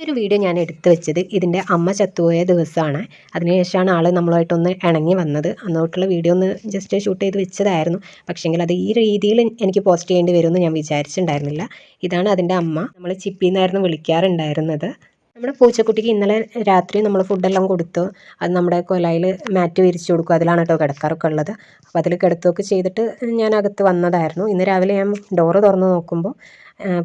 ഒരു വീഡിയോ ഞാൻ എടുത്തു വെച്ചത് ഇതിൻ്റെ അമ്മ ചത്തുപോയ ദിവസമാണ്. അതിനുശേഷമാണ് ആൾ നമ്മളുമായിട്ടൊന്ന് ഇണങ്ങി വന്നത്. അന്നോട്ടുള്ള വീഡിയോ ഒന്ന് ജസ്റ്റ് ഷൂട്ട് ചെയ്ത് വെച്ചതായിരുന്നു. പക്ഷേങ്കിൽ അത് ഈ രീതിയിൽ എനിക്ക് പോസ്റ്റ് ചെയ്യേണ്ടി വരുമെന്ന് ഞാൻ വിചാരിച്ചിട്ടുണ്ടായിരുന്നില്ല. ഇതാണ് അതിൻ്റെ അമ്മ. നമ്മൾ ചിപ്പിന്നായിരുന്നു വിളിക്കാറുണ്ടായിരുന്നത്. നമ്മുടെ പൂച്ചക്കുട്ടിക്ക് ഇന്നലെ രാത്രി നമ്മൾ ഫുഡെല്ലാം കൊടുത്തു. അത് നമ്മുടെ കൊലായിൽ മാറ്റ് വിരിച്ചു കൊടുക്കും. അതിലാണ് കേട്ടോ കിടക്കാറൊക്കെ ഉള്ളത്. അപ്പോൾ അതിൽ കിടത്തുകയൊക്കെ ചെയ്തിട്ട് ഞാൻ അകത്ത് വന്നതായിരുന്നു. ഇന്ന് രാവിലെ ഞാൻ ഡോറ് തുറന്ന് നോക്കുമ്പോൾ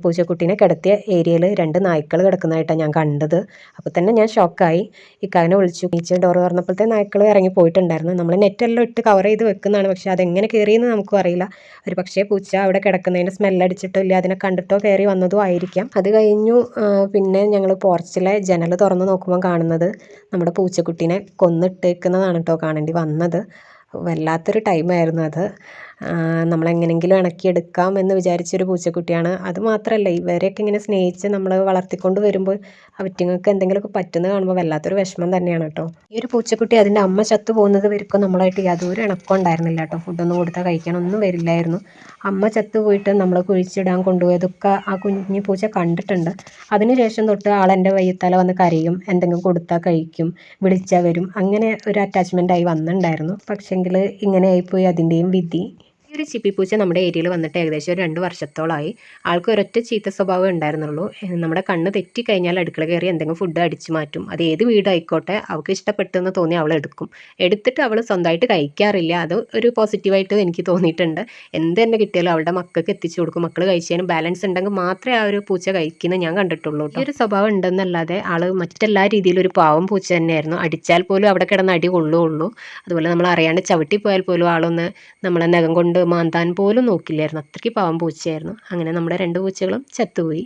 പൂച്ചക്കുട്ടീനെ കിടത്തിയ ഏരിയയിൽ 2 നായ്ക്കൾ കിടക്കുന്നതായിട്ടാണ് ഞാൻ കണ്ടത്. അപ്പോൾ തന്നെ ഞാൻ ഷോക്കായി. ഇക്കാനെ വിളിച്ചു. നീച്ച ഡോറ് തുറന്നപ്പോഴത്തെ നായ്ക്കൾ ഇറങ്ങി പോയിട്ടുണ്ടായിരുന്നു. നമ്മൾ നെറ്റെല്ലാം ഇട്ട് കവർ ചെയ്ത് വെക്കുന്നതാണ്. പക്ഷേ അതെങ്ങനെ കയറിയെന്ന് നമുക്കും അറിയില്ല. ഒരു പക്ഷേ പൂച്ച അവിടെ കിടക്കുന്നതിന് സ്മെല്ലടിച്ചിട്ടോ ഇല്ല അതിനെ കണ്ടിട്ടോ കയറി വന്നതും ആയിരിക്കാം. അത് കഴിഞ്ഞു പിന്നെ ഞങ്ങൾ പോർച്ചിലെ ജനൽ തുറന്ന് നോക്കുമ്പോൾ കാണുന്നത് നമ്മുടെ പൂച്ചക്കുട്ടീനെ കൊന്നിട്ടേക്കുന്നതാണ് കേട്ടോ കാണേണ്ടി വന്നത്. വല്ലാത്തൊരു ടൈമായിരുന്നു അത്. നമ്മളെങ്ങനെങ്കിലും ഇണക്കിയെടുക്കാം എന്ന് വിചാരിച്ചൊരു പൂച്ചക്കുട്ടിയാണ്. അതുമാത്രമല്ല ഇവരെയൊക്കെ ഇങ്ങനെ സ്നേഹിച്ച് നമ്മൾ വളർത്തിക്കൊണ്ട് വരുമ്പോൾ അവറ്റങ്ങൾക്ക് എന്തെങ്കിലുമൊക്കെ പറ്റുന്നത് കാണുമ്പോൾ വല്ലാത്തൊരു വിഷമം തന്നെയാണ് കേട്ടോ. ഈ ഒരു പൂച്ചക്കുട്ടി അതിൻ്റെ അമ്മ ചത്തു പോകുന്നത് വരെക്കും നമ്മളായിട്ട് യാതൊരു ഇണക്കം ഉണ്ടായിരുന്നില്ല കേട്ടോ. ഫുഡൊന്നും കൊടുത്താൽ കഴിക്കാനൊന്നും വരില്ലായിരുന്നു. അമ്മ ചത്തു പോയിട്ട് നമ്മൾ കുഴിച്ചിടാൻ കൊണ്ടുപോയതൊക്കെ ആ കുഞ്ഞു പൂച്ച കണ്ടിട്ടുണ്ട്. അതിനുശേഷം തൊട്ട് ആളെൻ്റെ വയ്യത്തല വന്ന് കരയും, എന്തെങ്കിലും കൊടുത്താൽ കഴിക്കും, വിളിച്ചാൽ വരും, അങ്ങനെ ഒരു അറ്റാച്ച്മെൻ്റായി വന്നിട്ടുണ്ടായിരുന്നു. പക്ഷേങ്കിൽ ഇങ്ങനെ ആയിപ്പോയി അതിൻ്റെയും വിധി. ഈ ഒരു ചിപ്പിപ്പൂച്ച നമ്മുടെ ഏരിയയിൽ വന്നിട്ട് ഏകദേശം ഒരു 2 വർഷത്തോളമായി. ആൾക്ക് ഒരൊറ്റ ചീത്ത സ്വഭാവം ഉണ്ടായിരുന്നുള്ളൂ. നമ്മുടെ കണ്ണ് തെറ്റിക്കഴിഞ്ഞാൽ അടുക്കള കയറി എന്തെങ്കിലും ഫുഡ് അടിച്ചു മാറ്റും. അത് ഏത് വീടായിക്കോട്ടെ അവൾക്ക് ഇഷ്ടപ്പെട്ടെന്ന് തോന്നി അവൾ എടുക്കും. എടുത്തിട്ട് അവൾ സ്വന്തമായിട്ട് കഴിക്കാറില്ല. അത് ഒരു പോസിറ്റീവായിട്ട് എനിക്ക് തോന്നിയിട്ടുണ്ട്. എന്ത് തന്നെ കിട്ടിയാലും അവളുടെ മക്കൾക്ക് എത്തിച്ചു കൊടുക്കും. മക്കൾ കഴിച്ചതിന് ബാലൻസ് ഉണ്ടെങ്കിൽ മാത്രമേ ആ ഒരു പൂച്ച കഴിക്കുന്നത് ഞാൻ കണ്ടിട്ടുള്ളൂ. ഈ ഒരു സ്വഭാവം ഉണ്ടെന്നല്ലാതെ ആൾ മറ്റെല്ലാ രീതിയിലും ഒരു പാവം പൂച്ച തന്നെയായിരുന്നു. അടിച്ചാൽ പോലും അവിടെ കിടന്ന് അടി കൊള്ളുകയുള്ളൂ. അതുപോലെ നമ്മൾ അറിയാണ്ട് ചവിട്ടിപ്പോയാൽ പോലും ആളൊന്ന് നമ്മളെ നഖം കൊണ്ട് മാന്താൻ പോലും നോക്കില്ലായിരുന്നു. അത്രയ്ക്ക് പാവം പൂച്ചയായിരുന്നു. അങ്ങനെ നമ്മുടെ 2 പൂച്ചകളും ചത്തുപോയി.